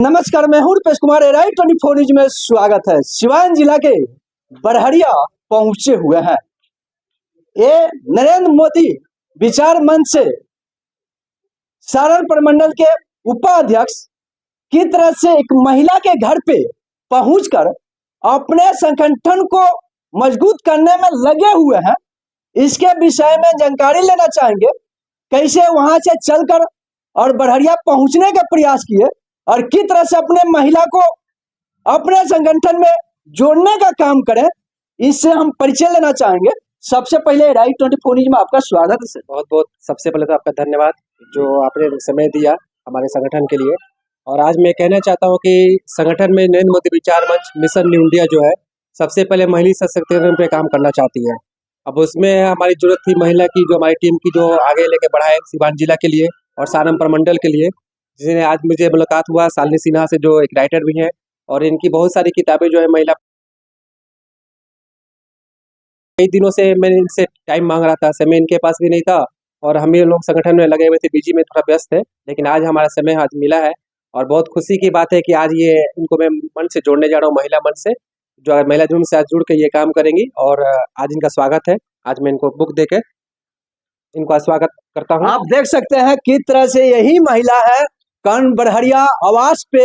नमस्कार, मैं हूं रुपेश कुमार। एराई 24 न्यूज में स्वागत है। सिवान जिला के बरहरिया पहुंचे हुए हैं। ये नरेंद्र मोदी विचार मंच से सारण प्रमंडल के उपाध्यक्ष की तरफ से एक महिला के घर पे पहुंचकर अपने संगठन को मजबूत करने में लगे हुए हैं। इसके विषय में जानकारी लेना चाहेंगे, कैसे वहां से चलकर और बरहरिया पहुंचने का प्रयास किए और किस तरह से अपने महिला को अपने संगठन में जोड़ने का काम करें। इससे हम परिचय लेना चाहेंगे। सबसे पहले राइट 24 न्यूज में आपका स्वागत है। बहुत बहुत सबसे पहले तो आपका धन्यवाद जो आपने समय दिया हमारे संगठन के लिए। और आज मैं कहना चाहता हूं कि संगठन में नरेंद्र मोदी विचार मंच मिशन न्यू इंडिया जो है सबसे पहले महिला सशक्तिकरण पे काम करना चाहती है। अब उसमें हमारी जरूरत थी महिला की, जो हमारी टीम की जो आगे लेके बढ़ाए सिवान जिला के लिए और सारण प्रमंडल के लिए, जिन्हें आज मुझे मुलाकात हुआ शालिनी सिन्हा से, जो एक राइटर भी हैं और इनकी बहुत सारी किताबें जो है महिला। कई दिनों से मैं इनसे टाइम मांग रहा था, समय इनके पास भी नहीं था और हम ये लोग संगठन में लगे हुए थे, बिजी में थोड़ा व्यस्त थे, लेकिन आज हमारा समय आज मिला है और बहुत खुशी की बात है कि आज ये इनको मैं मन से जोड़ने जा रहा हूँ, महिला मन से, जो महिला जुड़ से आज जुड़ के ये काम करेंगी। और आज इनका स्वागत है। आज मैं इनको बुक देके इनका स्वागत करता हूँ। आप देख सकते हैं किस तरह से यही महिला है कर्ण बरहरिया आवास पे,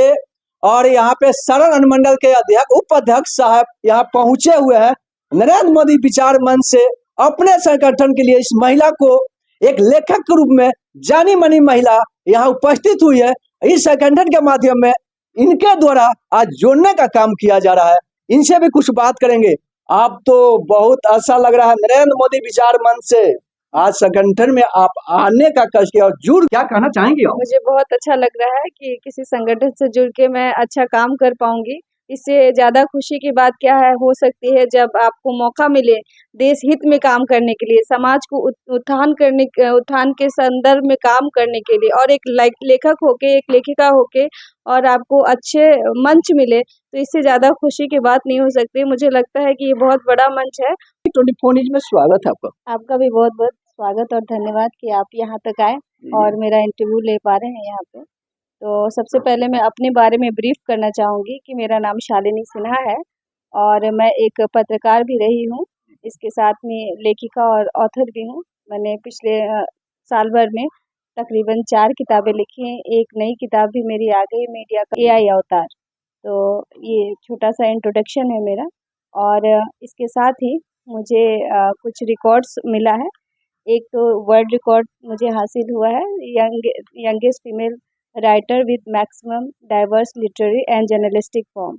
और यहाँ पे सारण अनुमंडल के अध्यक्ष उपाध्यक्ष साहब यहाँ पहुंचे हुए हैं। नरेंद्र मोदी विचार मंच से अपने संगठन के लिए इस महिला को एक लेखक के रूप में जानी मानी महिला यहाँ उपस्थित हुई है। इस संगठन के माध्यम में इनके द्वारा आज जोड़ने का काम किया जा रहा है। इनसे भी कुछ बात करेंगे। आप तो बहुत अच्छा लग रहा है, नरेंद्र मोदी विचार मंच से आज संगठन में आप आने का कष्ट किया और जुड़, क्या कहना चाहेंगे आप? मुझे बहुत अच्छा लग रहा है कि किसी संगठन से जुड़ के मैं अच्छा काम कर पाऊंगी। इससे ज्यादा खुशी की बात क्या है हो सकती है, जब आपको मौका मिले देश हित में काम करने के लिए, समाज को उत्थान के संदर्भ में काम करने के लिए, और एक लेखक होके, एक लेखिका होके, और आपको अच्छे मंच मिले, तो इससे ज्यादा खुशी की बात नहीं हो सकती। मुझे लगता है कि ये बहुत बड़ा मंच है। 24 न्यूज में स्वागत है आपका। आपका भी बहुत बहुत स्वागत और धन्यवाद कि आप यहाँ तक आए और मेरा इंटरव्यू ले पा रहे हैं यहाँ पे। तो सबसे पहले मैं अपने बारे में ब्रीफ करना चाहूँगी कि मेरा नाम शालिनी सिन्हा है और मैं एक पत्रकार भी रही हूँ। इसके साथ में लेखिका और ऑथर भी हूँ। मैंने पिछले साल भर में तकरीबन 4 किताबें लिखी हैं। एक नई किताब भी मेरी आ गई, मीडिया का AI अवतार। तो ये छोटा सा इंट्रोडक्शन है मेरा। और इसके साथ ही मुझे कुछ रिकॉर्ड्स मिला है। एक तो वर्ल्ड रिकॉर्ड मुझे हासिल हुआ है, youngest female writer with maximum diverse literary and journalistic form.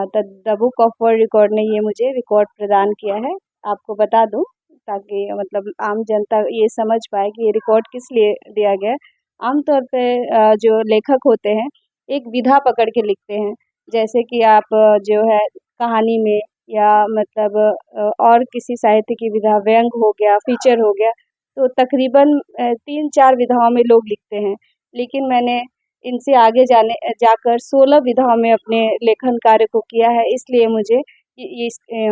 The book of world record ने ये मुझे रिकॉर्ड प्रदान किया है। आपको बता दूं ताकि मतलब आम जनता ये समझ पाए कि ये रिकॉर्ड किस लिए दिया गया है। आमतौर पे जो लेखक होते हैं एक विधा पकड़ के लिखते हैं, जैसे कि आप जो है कहानी में या मतलब और किसी साहित्य की विधा, व्यंग हो गया, फीचर हो गया, तो तकरीबन 3-4 विधाओं में लोग लिखते हैं। लेकिन मैंने इनसे आगे जाकर 16 विधाओं में अपने लेखन कार्य को किया है, इसलिए मुझे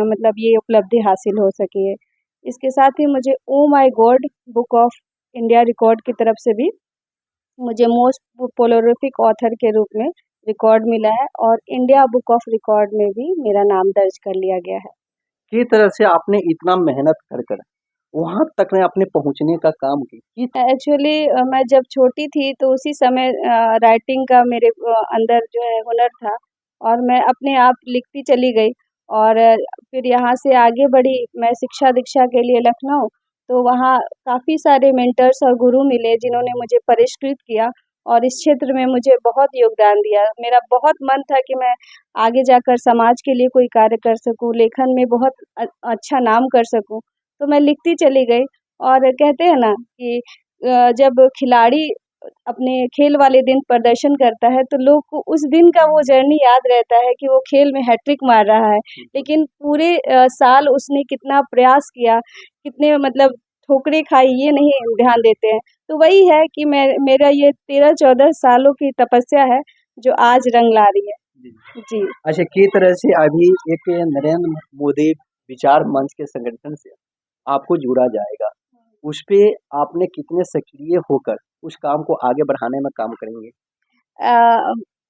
मतलब ये उपलब्धि हासिल हो सकी है। इसके साथ ही मुझे oh my God book of India record की तरफ से भी मुझे मोस्ट प्रोलिफिक ऑथर के रूप में रिकॉर्ड मिला है और इंडिया बुक ऑफ रिकॉर्ड में भी मेरा नाम दर्ज कर लिया गया है। किस तरह से आपने इतना मेहनत कर कर वहां तक में आपने पहुंचने का काम किया? एक्चुअली मैं जब छोटी थी तो उसी समय राइटिंग का मेरे अंदर जो है हुनर था और मैं अपने आप लिखती चली गई। और फिर यहाँ से आगे बढ़ी मैं शिक्षा दीक्षा के लिए लखनऊ। तो वहाँ काफ़ी सारे मेंटर्स और गुरु मिले जिन्होंने मुझे परिष्कृत किया और इस क्षेत्र में मुझे बहुत योगदान दिया। मेरा बहुत मन था कि मैं आगे जाकर समाज के लिए कोई कार्य कर सकूं, लेखन में बहुत अच्छा नाम कर सकूं। तो मैं लिखती चली गई। और कहते हैं ना कि जब खिलाड़ी अपने खेल वाले दिन प्रदर्शन करता है तो लोग को उस दिन का वो जर्नी याद रहता है कि वो खेल में हैट्रिक मार रहा है, लेकिन पूरे साल उसने कितना प्रयास किया, कितने मतलब ठोकरें खाई, ये नहीं ध्यान देते हैं। तो वही है कि मेरा ये 13-14 सालों की तपस्या है जो आज रंग ला रही है। जी। अच्छा, किस तरह से अभी एक नरेंद्र मोदी विचार मंच के संगठन से आपको जुड़ा जाएगा, उस पे आपने कितने सक्रिय होकर उस काम को आगे बढ़ाने में काम करेंगे?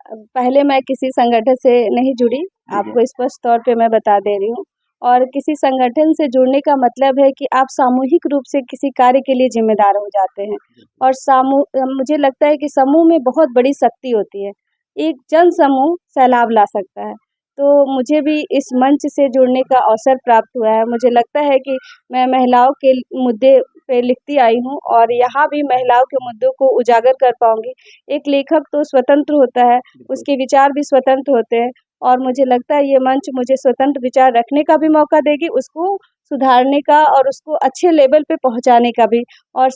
पहले मैं किसी संगठन से नहीं जुड़ी, आपको स्पष्ट तौर पे मैं बता दे रही हूँ। और किसी संगठन से जुड़ने का मतलब है कि आप सामूहिक रूप से किसी कार्य के लिए ज़िम्मेदार हो जाते हैं। और मुझे लगता है कि समूह में बहुत बड़ी शक्ति होती है। एक जन समूह सैलाब ला सकता है। तो मुझे भी इस मंच से जुड़ने का अवसर प्राप्त हुआ है। मुझे लगता है कि मैं महिलाओं के मुद्दे पे लिखती आई हूँ और यहाँ भी महिलाओं के मुद्दों को उजागर कर पाऊँगी। एक लेखक तो स्वतंत्र होता है, उसके विचार भी स्वतंत्र होते हैं और मुझे लगता है ये मंच मुझे स्वतंत्र विचार रखने का भी मौका देगी, उसको सुधारने का और उसको अच्छे लेवल पे पहुँचाने का भी और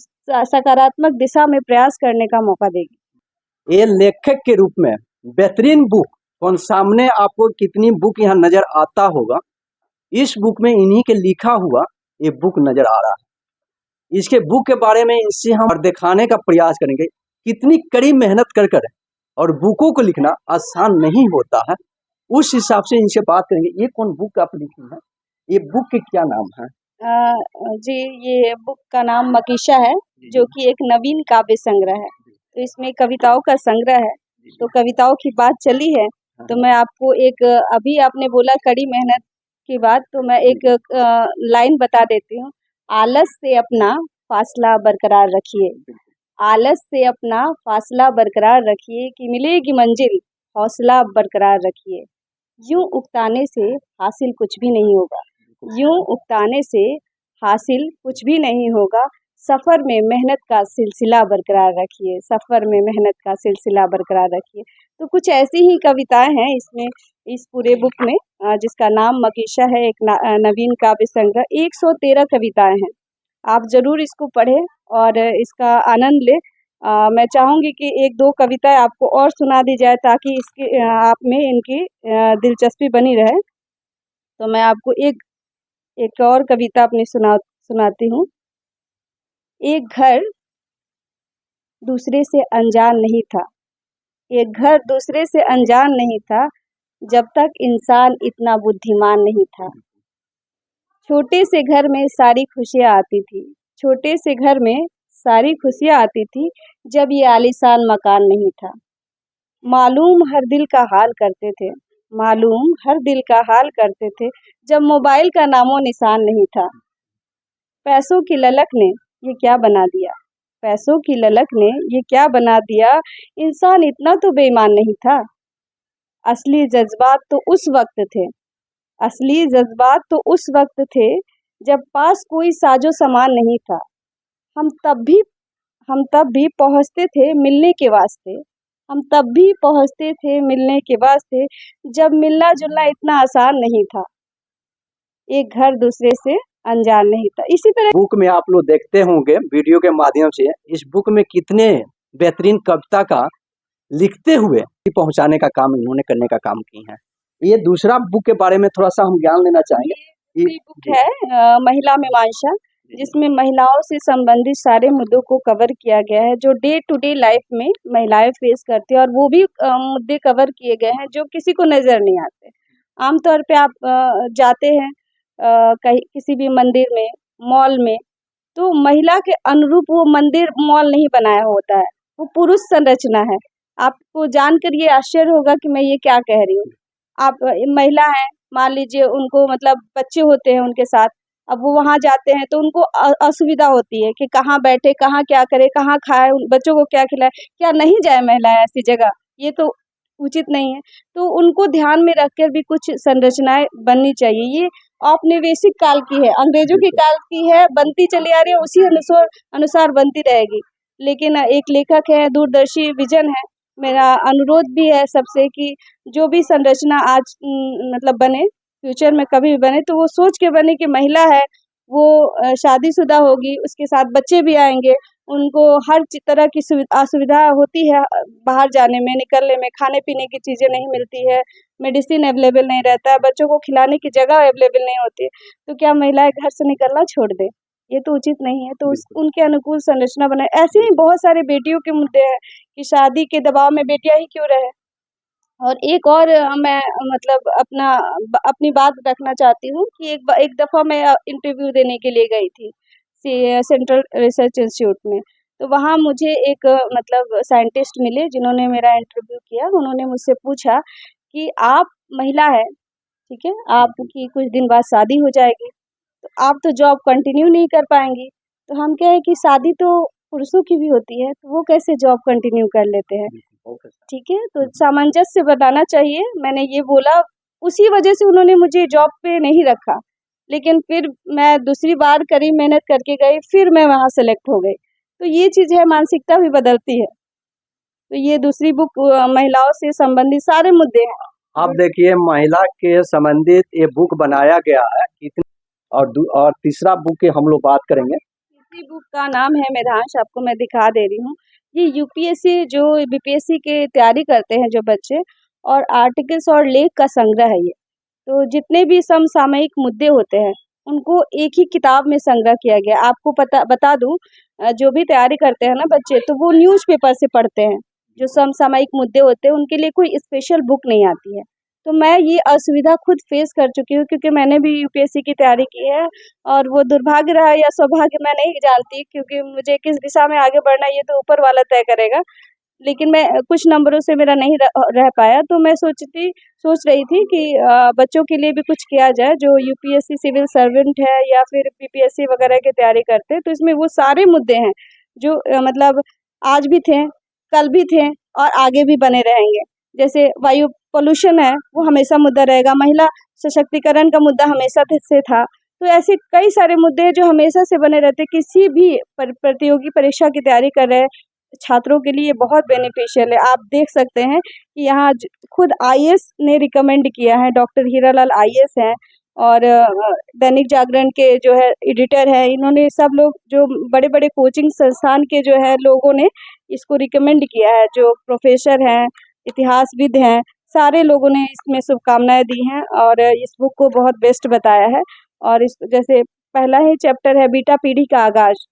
सकारात्मक दिशा में प्रयास करने का मौका देगी। ये लेखक के रूप में बेहतरीन बुक कौन, सामने आपको कितनी बुक यहाँ नजर आता होगा, इस बुक में इन्हीं के लिखा हुआ ये बुक नजर आ रहा है। इसके बुक के बारे में इससे हम दिखाने का प्रयास करेंगे कितनी कड़ी मेहनत कर कर, और बुकों को लिखना आसान नहीं होता है। उस हिसाब से इनसे बात करेंगे। ये कौन बुक आप लिखी है, ये बुक के क्या नाम है? जी, ये बुक का नाम मकीशा है, जो कि एक नवीन काव्य संग्रह है। तो इसमें कविताओं का संग्रह है। तो कविताओं की बात चली है, तो मैं आपको एक अभी आपने बोला कड़ी मेहनत की बात, तो मैं एक लाइन बता देती हूँ। आलस से अपना फासला बरकरार रखिए, आलस से अपना फासला बरकरार रखिए कि मिलेगी मंजिल, हौसला बरकरार रखिए। यूं उकताने से हासिल कुछ भी नहीं होगा, यूं उकताने से हासिल कुछ भी नहीं होगा। सफ़र में मेहनत का सिलसिला बरकरार रखिए, सफ़र में मेहनत का सिलसिला बरकरार रखिए। तो कुछ ऐसी ही कविताएं हैं इसमें, इस पूरे बुक में, जिसका नाम मकीशा है, एक नवीन काव्य संग्रह। 113 कविताएं हैं। आप ज़रूर इसको पढ़ें और इसका आनंद लें। मैं चाहूँगी कि 1-2 कविताएं आपको और सुना दी जाए ताकि इसकी आप में इनकी दिलचस्पी बनी रहे। तो मैं आपको एक और कविता अपनी सुनाती हूँ। एक घर दूसरे से अनजान नहीं था, एक घर दूसरे से अनजान नहीं था, जब तक इंसान इतना बुद्धिमान नहीं था। छोटे से घर में सारी खुशियाँ आती थी, छोटे से घर में सारी खुशियाँ आती थी, जब ये आलीशान मकान नहीं था। मालूम हर दिल का हाल करते थे, मालूम हर दिल का हाल करते थे, जब मोबाइल का नामो निशान नहीं था। पैसों की ललक ने ये क्या बना दिया, पैसों की ललक ने ये क्या बना दिया, इंसान इतना तो बेईमान नहीं था। असली जज्बात तो उस वक्त थे, असली जज्बात तो उस वक्त थे, जब पास कोई साजो सामान नहीं था। हम तब भी हम तब भी पहुँचते थे मिलने के वास्ते, हम तब भी पहुँचते थे मिलने के वास्ते, जब मिलना जुलना इतना आसान नहीं था। एक घर दूसरे से अनजान नहीं था। इसी तरह बुक में आप लोग देखते होंगे वीडियो के माध्यम से, इस बुक में कितने बेहतरीन कविता का लिखते हुए पहुंचाने का काम इन्होंने करने का काम की है। ये दूसरा बुक के बारे में थोड़ा सा हम ज्ञान लेना चाहेंगे। ये बुक है महिला मीमांसा, जिसमें महिलाओं से संबंधित सारे मुद्दों को कवर किया गया है, जो डे टू डे लाइफ में महिलाएं फेस करती हैं, और वो भी मुद्दे कवर किए गए हैं जो किसी को नज़र नहीं आते। आमतौर पे आप जाते हैं कहीं किसी भी मंदिर में, मॉल में, तो महिला के अनुरूप वो मंदिर मॉल नहीं बनाया होता है, वो पुरुष संरचना है। आपको जानकर ये आश्चर्य होगा कि मैं ये क्या कह रही हूँ। आप महिला हैं, मान लीजिए उनको मतलब बच्चे होते हैं उनके साथ, अब वो वहाँ जाते हैं तो उनको असुविधा होती है कि कहाँ बैठे, कहाँ क्या करे, कहाँ खाए, उन बच्चों को क्या खिलाए, क्या नहीं जाए महिलाएं ऐसी जगह, ये तो उचित नहीं है। तो उनको ध्यान में रखकर भी कुछ संरचनाएं बननी चाहिए। ये औपनिवेशिक काल की है, अंग्रेजों के काल की है, बनती चली आ रही है, उसी अनुसार बनती रहेगी। लेकिन एक लेखक है, दूरदर्शी विजन है, मेरा अनुरोध भी है सबसे कि जो भी संरचना आज मतलब बने, फ्यूचर में कभी भी बने, तो वो सोच के बने कि महिला है, वो शादीशुदा होगी, उसके साथ बच्चे भी आएंगे, उनको हर तरह की असुविधा होती है, बाहर जाने में, निकलने में, खाने पीने की चीज़ें नहीं मिलती है, मेडिसिन अवेलेबल नहीं रहता है, बच्चों को खिलाने की जगह अवेलेबल नहीं होती है, तो क्या महिलाएं घर से निकलना छोड़ दें? ये तो उचित नहीं है। तो उनके अनुकूल संरचना बनाए। ऐसे ही बहुत सारे बेटियों के मुद्दे हैं कि शादी के दबाव में बेटियां ही क्यों रहे। और एक और मैं मतलब अपनी बात रखना चाहती हूँ कि एक दफ़ा मैं इंटरव्यू देने के लिए गई थी सेंट्रल रिसर्च इंस्टीट्यूट में। तो वहाँ मुझे एक मतलब साइंटिस्ट मिले जिन्होंने मेरा इंटरव्यू किया। उन्होंने मुझसे पूछा कि आप महिला है, ठीक है, आपकी कुछ दिन बाद शादी हो जाएगी, तो आप तो जॉब कंटिन्यू नहीं कर पाएंगी। तो हम कहे कि शादी तो पुरुषों की भी होती है, तो वो कैसे जॉब कंटिन्यू कर लेते हैं, ठीक है, तो सामंजस्य बनाना चाहिए, मैंने ये बोला। उसी वजह से उन्होंने मुझे जॉब पे नहीं रखा, लेकिन फिर मैं दूसरी बार कड़ी मेहनत करके गई, फिर मैं वहाँ सेलेक्ट हो गई। तो ये चीज़ है, मानसिकता भी बदलती है। तो ये दूसरी बुक महिलाओं से संबंधित सारे मुद्दे हैं। आप देखिए, महिला के संबंधित ये बुक बनाया गया है इतनी, और तीसरा बुक की हम लोग बात करेंगे। तीसरी बुक का नाम है मेधांश, आपको मैं दिखा दे रही हूँ। ये यूपीएससी जो बीपीएससी की तैयारी करते हैं जो बच्चे, और आर्टिकल्स और लेख का संग्रह है ये। तो जितने भी समसामयिक मुद्दे होते हैं उनको एक ही किताब में संग्रह किया गया। आपको बता दूं, जो भी तैयारी करते हैं ना बच्चे, तो वो न्यूज़पेपर से पढ़ते हैं। जो समसामयिक मुद्दे होते हैं उनके लिए कोई स्पेशल बुक नहीं आती है। तो मैं ये असुविधा खुद फेस कर चुकी हूँ, क्योंकि मैंने भी यूपीएससी की तैयारी की है। और वो दुर्भाग्य रहा या सौभाग्य मैं नहीं जानती, क्योंकि मुझे किस दिशा में आगे बढ़ना ये तो ऊपर वाला तय करेगा। लेकिन मैं कुछ नंबरों से मेरा नहीं रह पाया, तो मैं सोच रही थी कि बच्चों के लिए भी कुछ किया जाए जो यूपीएससी सिविल सर्वेंट है या फिर बीपीएससी वगैरह की तैयारी करते हैं। तो इसमें वो सारे मुद्दे हैं जो मतलब आज भी थे, कल भी थे और आगे भी बने रहेंगे। जैसे वायु पोल्यूशन है, वो हमेशा मुद्दा रहेगा। महिला सशक्तिकरण का मुद्दा हमेशा से था। तो ऐसे कई सारे मुद्दे हैं जो हमेशा से बने रहते। किसी भी प्रतियोगी परीक्षा की तैयारी कर रहे छात्रों के लिए बहुत बेनिफिशियल है। आप देख सकते हैं कि यहाँ खुद आईएएस ने रिकमेंड किया है, डॉक्टर हीरालाल आईएएस हैं, और दैनिक जागरण के जो है एडिटर है, इन्होंने सब लोग जो बड़े बड़े कोचिंग संस्थान के जो है लोगों ने इसको रिकमेंड किया है। जो प्रोफेसर हैं, इतिहासविद हैं, सारे लोगों ने इसमें शुभकामनाएं दी हैं और इस बुक को बहुत बेस्ट बताया है। और इस जैसे पहला ही चैप्टर है बीटा पीढ़ी का आगाज,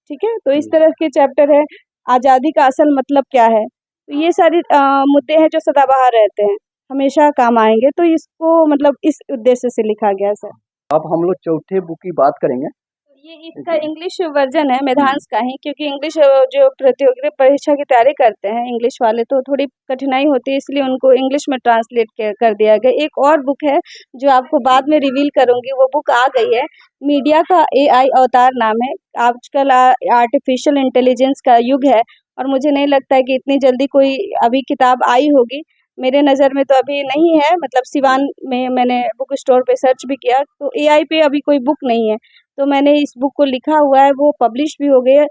ठीक है, तो इस तरह के चैप्टर है आज़ादी का असल मतलब क्या है। तो ये सारे मुद्दे हैं जो सदाबहार रहते हैं, हमेशा काम आएंगे। तो इसको मतलब इस उद्देश्य से लिखा गया सर। अब हम लोग चौथे बुक की बात करेंगे। ये इसका इंग्लिश वर्जन है मेधांश का ही, क्योंकि इंग्लिश जो प्रतियोगी परीक्षा की तैयारी करते हैं इंग्लिश वाले, तो थोड़ी कठिनाई होती है, इसलिए उनको इंग्लिश में ट्रांसलेट कर दिया गया। एक और बुक है जो आपको बाद में रिवील करूंगी, वो बुक आ गई है। मीडिया का एआई अवतार नाम है। आजकल आर्टिफिशियल इंटेलिजेंस का युग है और मुझे नहीं लगता है कि इतनी जल्दी कोई अभी किताब आई होगी। मेरे नज़र में तो अभी नहीं है, मतलब सिवान में मैंने बुक स्टोर पे सर्च भी किया तो एआई पे अभी कोई बुक नहीं है। तो मैंने इस बुक को लिखा हुआ है, वो पब्लिश भी हो गई है,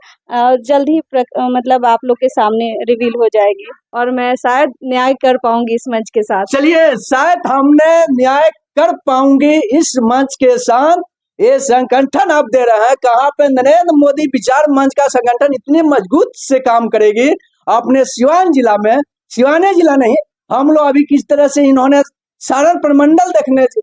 जल्द ही मतलब आप लोग के सामने रिवील हो जाएगी और मैं शायद न्याय कर पाऊंगी इस मंच के साथ। चलिए, शायद हमने न्याय कर पाऊंगी इस मंच के साथ। ये संगठन आप दे रहे हैं, कहाँ पे नरेंद्र मोदी विचार मंच का संगठन इतनी मजबूत से काम करेगी। अपने सिवान जिला में, सिवाने जिला नहीं, हम लोग अभी किस तरह से इन्होंने सारण प्रमंडल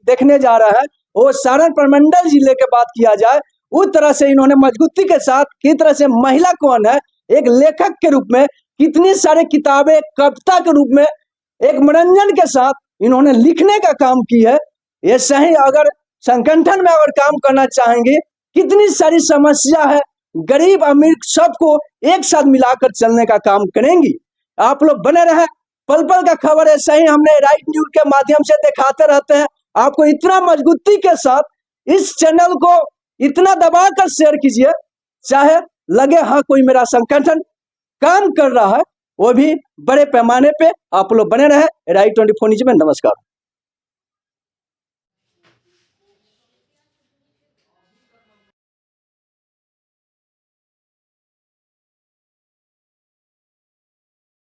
देखने जा रहे हैं, वो सारण प्रमंडल जिले के बात किया जाए, उस तरह से इन्होंने मजबूती के साथ किस तरह से महिला कौन है, एक लेखक के रूप में कितनी सारी किताबें, कविता के रूप में एक मनोरंजन के साथ इन्होंने लिखने का काम की है। ये सही, अगर संगठन में अगर काम करना चाहेंगे, कितनी सारी समस्या है, गरीब अमीर सबको एक साथ मिलाकर चलने का काम करेंगी। आप लोग बने रहे, पल पल का खबर है सही, हमने राइट न्यूज के माध्यम से दिखाते रहते हैं आपको। इतना मजबूती के साथ इस चैनल को इतना दबाकर शेयर कीजिए, चाहे लगे हाँ कोई मेरा संगठन काम कर रहा है, वो भी बड़े पैमाने पे। आप लोग बने रहे राइट 24 न्यूज में। नमस्कार।